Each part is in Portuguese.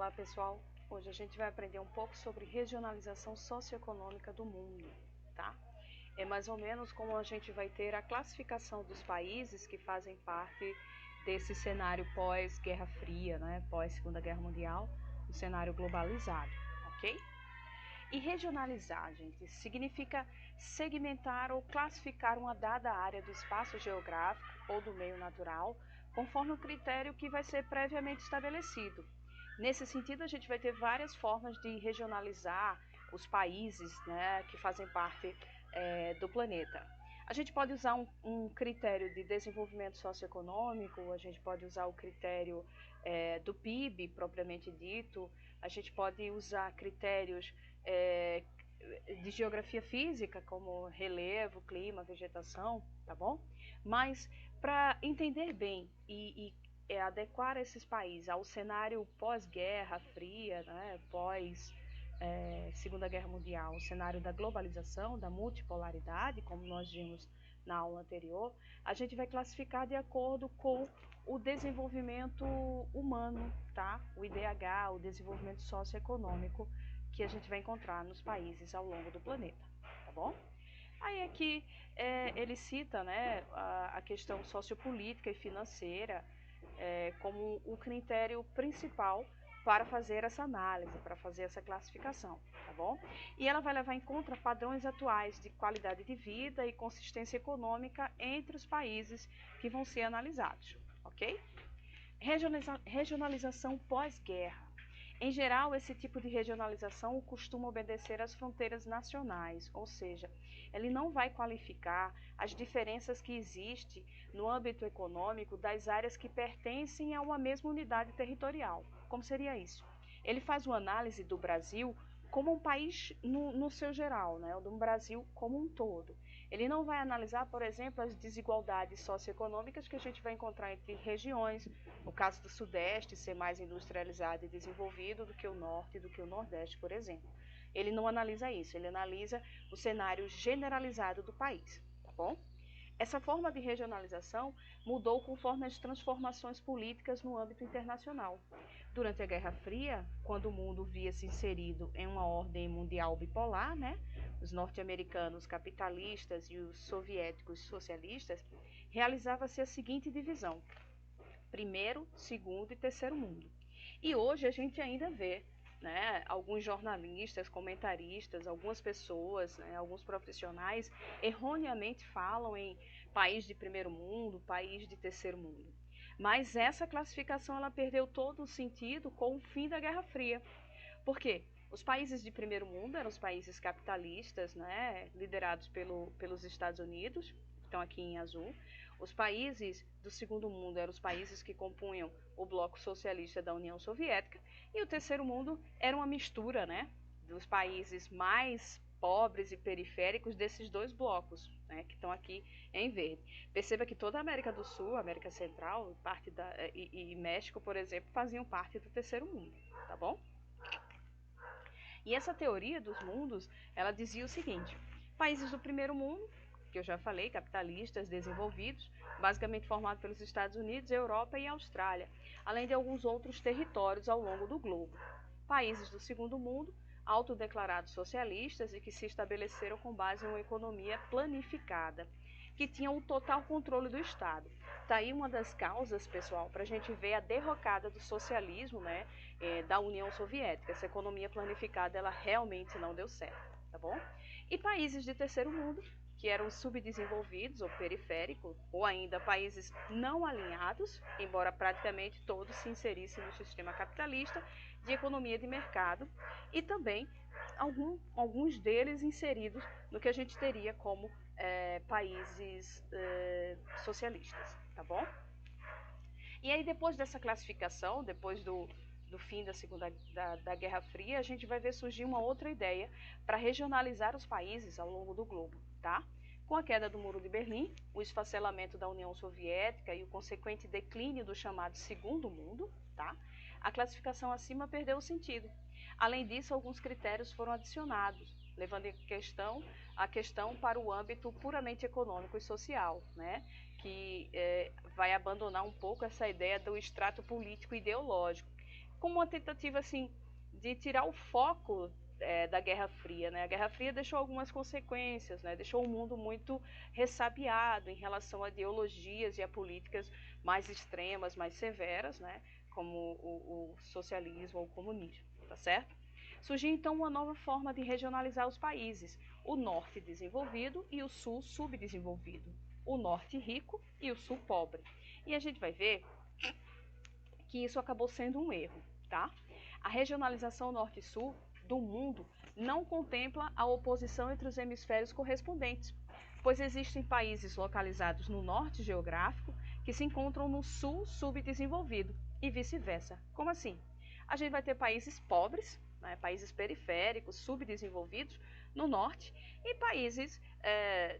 Olá pessoal, hoje a gente vai aprender um pouco sobre regionalização socioeconômica do mundo, tá? É mais ou menos como a gente vai ter a classificação dos países que fazem parte desse cenário pós-Guerra Fria, né? Pós-Segunda Guerra Mundial, um cenário globalizado, ok? E regionalizar, gente, significa segmentar ou classificar uma dada área do espaço geográfico ou do meio natural, conforme um critério que vai ser previamente estabelecido. Nesse sentido, a gente vai ter várias formas de regionalizar os países, né, que fazem parte do planeta. A gente pode usar um critério de desenvolvimento socioeconômico, a gente pode usar o critério do PIB propriamente dito, a gente pode usar critérios de geografia física, como relevo, clima, vegetação, tá bom? Mas para entender bem e adequar esses países ao cenário pós-guerra fria, né, pós Segunda Guerra Mundial, o cenário da globalização, da multipolaridade, como nós vimos na aula anterior, a gente vai classificar de acordo com o desenvolvimento humano, tá? O IDH, o desenvolvimento socioeconômico que a gente vai encontrar nos países ao longo do planeta, tá bom? Aí aqui ele cita, né, a questão sociopolítica e financeira como o critério principal para fazer essa análise, para fazer essa classificação, tá bom? E ela vai levar em conta padrões atuais de qualidade de vida e consistência econômica entre os países que vão ser analisados, ok? Regionalização pós-guerra. Em geral, esse tipo de regionalização costuma obedecer às fronteiras nacionais, ou seja, ele não vai qualificar as diferenças que existem no âmbito econômico das áreas que pertencem a uma mesma unidade territorial. Como seria isso? Ele faz uma análise do Brasil como um país no seu geral, né? Do Brasil como um todo. Ele não vai analisar, por exemplo, as desigualdades socioeconômicas que a gente vai encontrar entre regiões, no caso do Sudeste ser mais industrializado e desenvolvido do que o Norte e do que o Nordeste, por exemplo. Ele não analisa isso, ele analisa o cenário generalizado do país, tá bom? Essa forma de regionalização mudou conforme as transformações políticas no âmbito internacional. Durante a Guerra Fria, quando o mundo via-se inserido em uma ordem mundial bipolar, né, os norte-americanos capitalistas e os soviéticos socialistas, realizava-se a seguinte divisão: primeiro, segundo e terceiro mundo. E hoje a gente ainda vê, né, alguns jornalistas, comentaristas, algumas pessoas, né, alguns profissionais erroneamente falam em país de primeiro mundo, país de terceiro mundo. Mas essa classificação ela perdeu todo o sentido com o fim da Guerra Fria. Por quê? Os países de primeiro mundo eram os países capitalistas, né, liderados pelos Estados Unidos, que estão aqui em azul. Os países do segundo mundo eram os países que compunham o bloco socialista da União Soviética, e o terceiro mundo era uma mistura, né, dos países mais pobres e periféricos desses dois blocos, né, que estão aqui em verde. Perceba que toda a América do Sul, América Central e México, por exemplo, faziam parte do terceiro mundo, tá bom? E essa teoria dos mundos, ela dizia o seguinte: países do primeiro mundo, que eu já falei, capitalistas, desenvolvidos, basicamente formados pelos Estados Unidos, Europa e Austrália, além de alguns outros territórios ao longo do globo. Países do segundo mundo, autodeclarados socialistas e que se estabeleceram com base em uma economia planificada, que tinham o total controle do Estado. Está aí uma das causas, pessoal, para a gente ver a derrocada do socialismo, né, da União Soviética. Essa economia planificada, ela realmente não deu certo, tá bom? E países de terceiro mundo, que eram subdesenvolvidos ou periféricos, ou ainda países não alinhados, embora praticamente todos se inserissem no sistema capitalista de economia de mercado, e também alguns deles inseridos no que a gente teria como países socialistas, tá bom? E aí depois dessa classificação, depois do fim da Guerra Fria, a gente vai ver surgir uma outra ideia para regionalizar os países ao longo do globo, tá? Com a queda do Muro de Berlim, o esfacelamento da União Soviética e o consequente declínio do chamado Segundo Mundo, tá? A classificação acima perdeu o sentido. Além disso, alguns critérios foram adicionados, levando a questão para o âmbito puramente econômico e social, né? Que vai abandonar um pouco essa ideia do extrato político e ideológico, como uma tentativa assim de tirar o foco da Guerra Fria, né? A Guerra Fria deixou algumas consequências, né? Deixou o mundo muito ressabiado em relação a ideologias e a políticas mais extremas, mais severas, né? Como o socialismo ou o comunismo, tá certo? Surgiu então uma nova forma de regionalizar os países, o norte desenvolvido e o sul subdesenvolvido, o norte rico e o sul pobre. E a gente vai ver que isso acabou sendo um erro, tá? A regionalização norte-sul do mundo não contempla a oposição entre os hemisférios correspondentes, pois existem países localizados no norte geográfico que se encontram no sul subdesenvolvido e vice-versa. Como assim? A gente vai ter países pobres, né, países periféricos, subdesenvolvidos no norte e países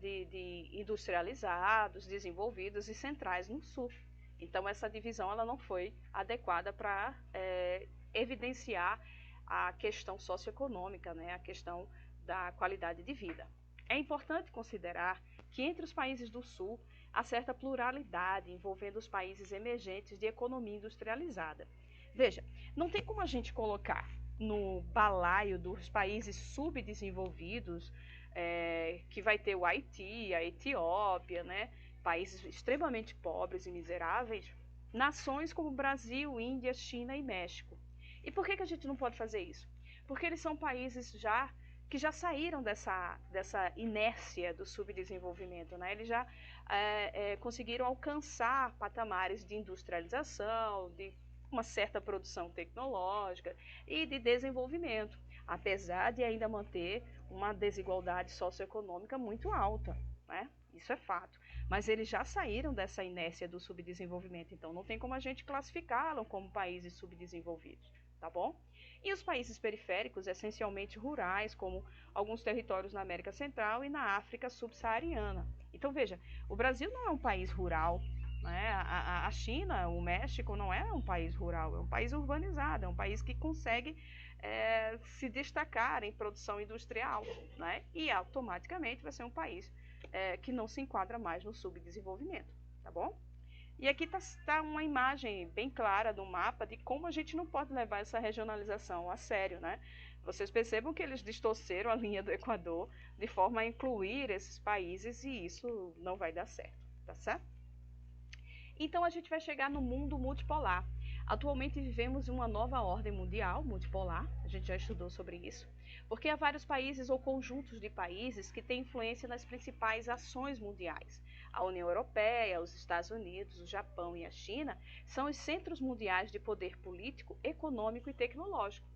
de industrializados, desenvolvidos e centrais no sul. Então essa divisão ela não foi adequada para evidenciar a questão socioeconômica, né, a questão da qualidade de vida. É importante considerar que entre os países do Sul há certa pluralidade envolvendo os países emergentes de economia industrializada. Veja, não tem como a gente colocar no balaio dos países subdesenvolvidos, que vai ter o Haiti, a Etiópia, né, países extremamente pobres e miseráveis, nações como Brasil, Índia, China e México. E por que a gente não pode fazer isso? Porque eles são países que já saíram dessa inércia do subdesenvolvimento, né? Eles já conseguiram alcançar patamares de industrialização, de uma certa produção tecnológica e de desenvolvimento, apesar de ainda manter uma desigualdade socioeconômica muito alta, né? Isso é fato. Mas eles já saíram dessa inércia do subdesenvolvimento, então não tem como a gente classificá-los como países subdesenvolvidos, tá bom? E os países periféricos, essencialmente rurais, como alguns territórios na América Central e na África subsaariana. Então veja, o Brasil não é um país rural, né? A China, o México não é um país rural, é um país urbanizado, é um país que consegue se destacar em produção industrial, né? E automaticamente vai ser um país que não se enquadra mais no subdesenvolvimento, tá bom? E aqui está uma imagem bem clara do mapa de como a gente não pode levar essa regionalização a sério, né? Vocês percebam que eles distorceram a linha do Equador de forma a incluir esses países e isso não vai dar certo, tá certo? Então a gente vai chegar no mundo multipolar. Atualmente vivemos uma nova ordem mundial multipolar, a gente já estudou sobre isso, porque há vários países ou conjuntos de países que têm influência nas principais ações mundiais. A União Europeia, os Estados Unidos, o Japão e a China são os centros mundiais de poder político, econômico e tecnológico.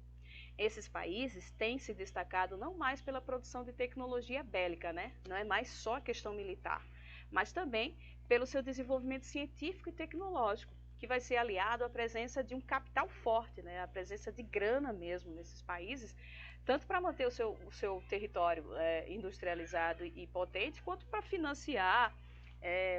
Esses países têm se destacado não mais pela produção de tecnologia bélica, né? Não é mais só a questão militar, mas também pelo seu desenvolvimento científico e tecnológico, que vai ser aliado à presença de um capital forte, né? A presença de grana mesmo nesses países, tanto para manter o seu território industrializado e potente, quanto para financiar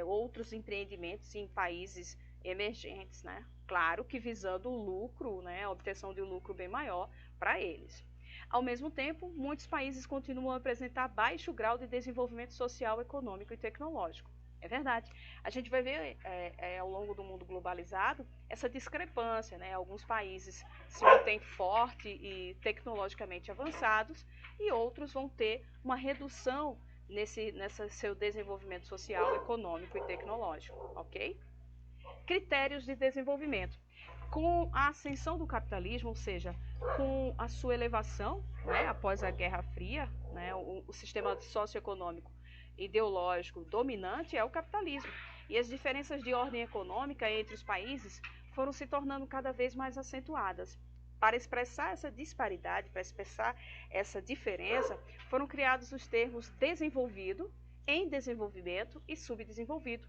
outros empreendimentos em países emergentes, né? Claro que visando o lucro, né? A obtenção de um lucro bem maior para eles. Ao mesmo tempo, muitos países continuam a apresentar baixo grau de desenvolvimento social, econômico e tecnológico. É verdade. A gente vai ver ao longo do mundo globalizado essa discrepância, né? Alguns países se mantêm fortes e tecnologicamente avançados e outros vão ter uma redução nesse seu desenvolvimento social, econômico e tecnológico, ok? Critérios de desenvolvimento. Com a ascensão do capitalismo, ou seja, com a sua elevação, né, após a Guerra Fria, né, o sistema socioeconômico ideológico dominante é o capitalismo. E as diferenças de ordem econômica entre os países foram se tornando cada vez mais acentuadas. Para expressar essa disparidade, para expressar essa diferença, foram criados os termos desenvolvido, em desenvolvimento e subdesenvolvido.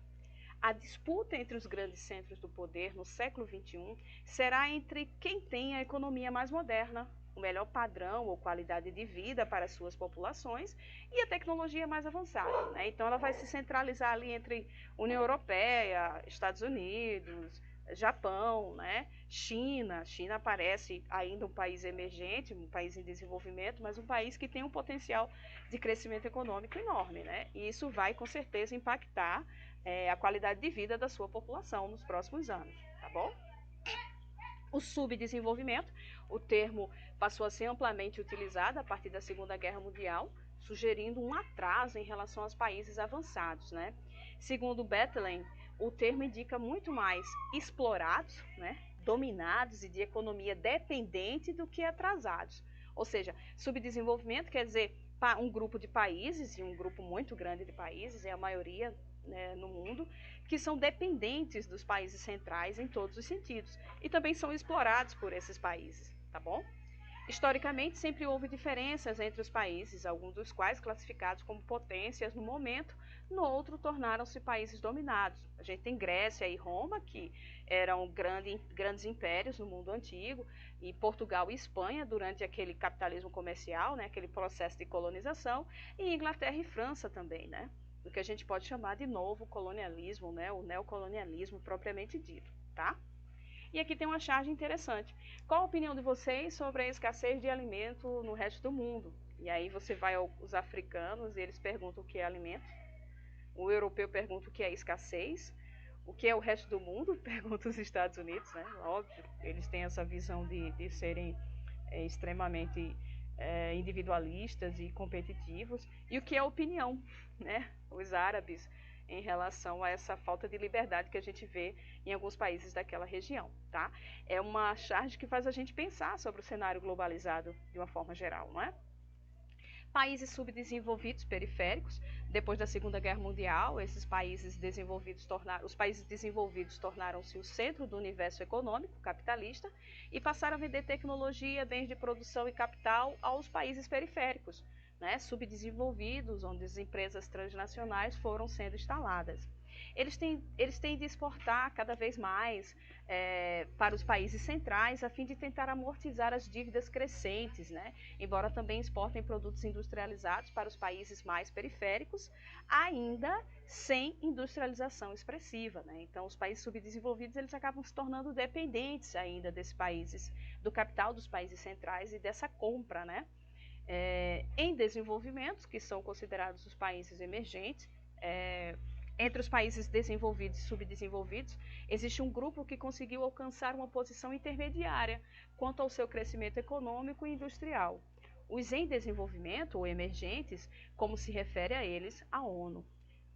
A disputa entre os grandes centros do poder no século XXI será entre quem tem a economia mais moderna, o melhor padrão ou qualidade de vida para as suas populações e a tecnologia mais avançada, né? Então ela vai se centralizar ali entre União Europeia, Estados Unidos, Japão, né? China. China parece ainda um país emergente, um país em desenvolvimento, mas um país que tem um potencial de crescimento econômico enorme, né? E isso vai com certeza impactar a qualidade de vida da sua população nos próximos anos, tá bom? O subdesenvolvimento, o termo passou a ser amplamente utilizado a partir da Segunda Guerra Mundial, sugerindo um atraso em relação aos países avançados, né? Segundo Bethlen, o termo indica muito mais explorados, né, dominados e de economia dependente do que atrasados. Ou seja, subdesenvolvimento quer dizer um grupo de países, e um grupo muito grande de países, é a maioria, né, no mundo, que são dependentes dos países centrais em todos os sentidos e também são explorados por esses países, tá bom? Historicamente, sempre houve diferenças entre os países, alguns dos quais classificados como potências no momento, no outro tornaram-se países dominados. A gente tem Grécia e Roma, que eram grandes impérios no mundo antigo, e Portugal e Espanha durante aquele capitalismo comercial, né, aquele processo de colonização, e Inglaterra e França também, né? Do que a gente pode chamar de novo colonialismo, né, o neocolonialismo propriamente dito, tá? E aqui tem uma charge interessante. Qual a opinião de vocês sobre a escassez de alimento no resto do mundo? E aí você vai aos africanos e eles perguntam o que é alimento. O europeu pergunta o que é escassez. O que é o resto do mundo? Pergunta os Estados Unidos, né? Óbvio, eles têm essa visão de serem extremamente individualistas e competitivos. E o que é opinião, né? Os árabes em relação a essa falta de liberdade que a gente vê em alguns países daquela região, tá? É uma charge que faz a gente pensar sobre o cenário globalizado de uma forma geral, não é? Países subdesenvolvidos periféricos, depois da Segunda Guerra Mundial, esses países desenvolvidos os países desenvolvidos tornaram-se o centro do universo econômico capitalista e passaram a vender tecnologia, bens de produção e capital aos países periféricos, né, subdesenvolvidos, onde as empresas transnacionais foram sendo instaladas. Eles têm de exportar cada vez mais para os países centrais, a fim de tentar amortizar as dívidas crescentes, né? Embora também exportem produtos industrializados para os países mais periféricos, ainda sem industrialização expressiva, né? Então, os países subdesenvolvidos eles acabam se tornando dependentes ainda desses países, do capital dos países centrais e dessa compra, né? Em desenvolvimento, que são considerados os países emergentes, entre os países desenvolvidos e subdesenvolvidos, existe um grupo que conseguiu alcançar uma posição intermediária quanto ao seu crescimento econômico e industrial. Os em desenvolvimento, ou emergentes, como se refere a eles a ONU.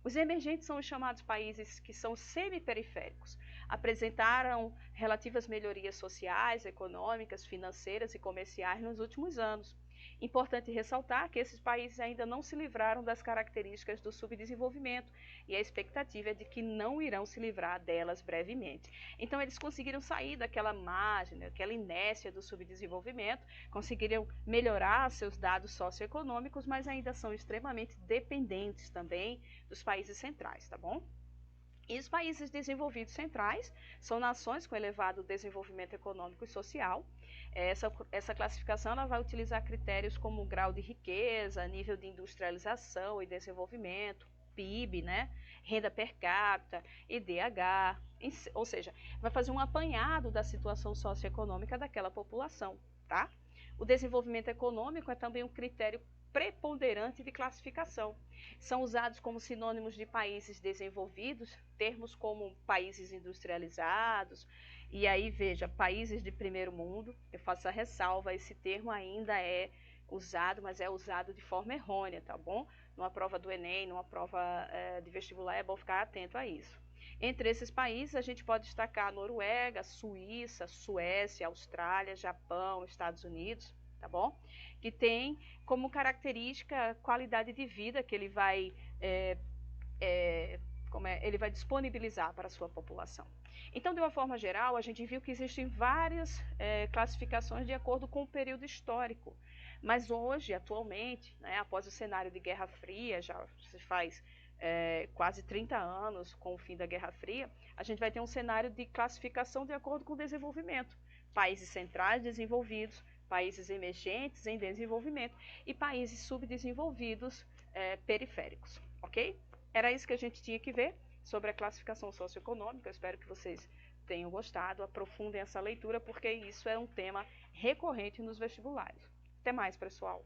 Os emergentes são os chamados países que são semi-periféricos, apresentaram relativas melhorias sociais, econômicas, financeiras e comerciais nos últimos anos. Importante ressaltar que esses países ainda não se livraram das características do subdesenvolvimento e a expectativa é de que não irão se livrar delas brevemente. Então, eles conseguiram sair daquela margem, daquela inércia do subdesenvolvimento, conseguiram melhorar seus dados socioeconômicos, mas ainda são extremamente dependentes também dos países centrais, tá bom? E os países desenvolvidos centrais são nações com elevado desenvolvimento econômico e social. Essa classificação ela vai utilizar critérios como grau de riqueza, nível de industrialização e desenvolvimento, PIB, né? Renda per capita, IDH, ou seja, vai fazer um apanhado da situação socioeconômica daquela população, tá? O desenvolvimento econômico é também um critério preponderante de classificação. São usados como sinônimos de países desenvolvidos, termos como países industrializados, e aí veja, países de primeiro mundo, eu faço a ressalva, esse termo ainda é usado, mas é usado de forma errônea, tá bom? Numa prova do Enem, numa prova de vestibular, é bom ficar atento a isso. Entre esses países, a gente pode destacar a Noruega, Suíça, Suécia, Austrália, Japão, Estados Unidos, tá bom? Que tem como característica a qualidade de vida que ele vai, ele vai disponibilizar para a sua população. Então, de uma forma geral, a gente viu que existem várias classificações de acordo com o período histórico. Mas hoje, atualmente, né, após o cenário de Guerra Fria, já se faz quase 30 anos com o fim da Guerra Fria, a gente vai ter um cenário de classificação de acordo com o desenvolvimento. Países centrais desenvolvidos, países emergentes em desenvolvimento e países subdesenvolvidos periféricos, ok? Era isso que a gente tinha que ver sobre a classificação socioeconômica. Eu espero que vocês tenham gostado, aprofundem essa leitura, porque isso é um tema recorrente nos vestibulares. Até mais, pessoal!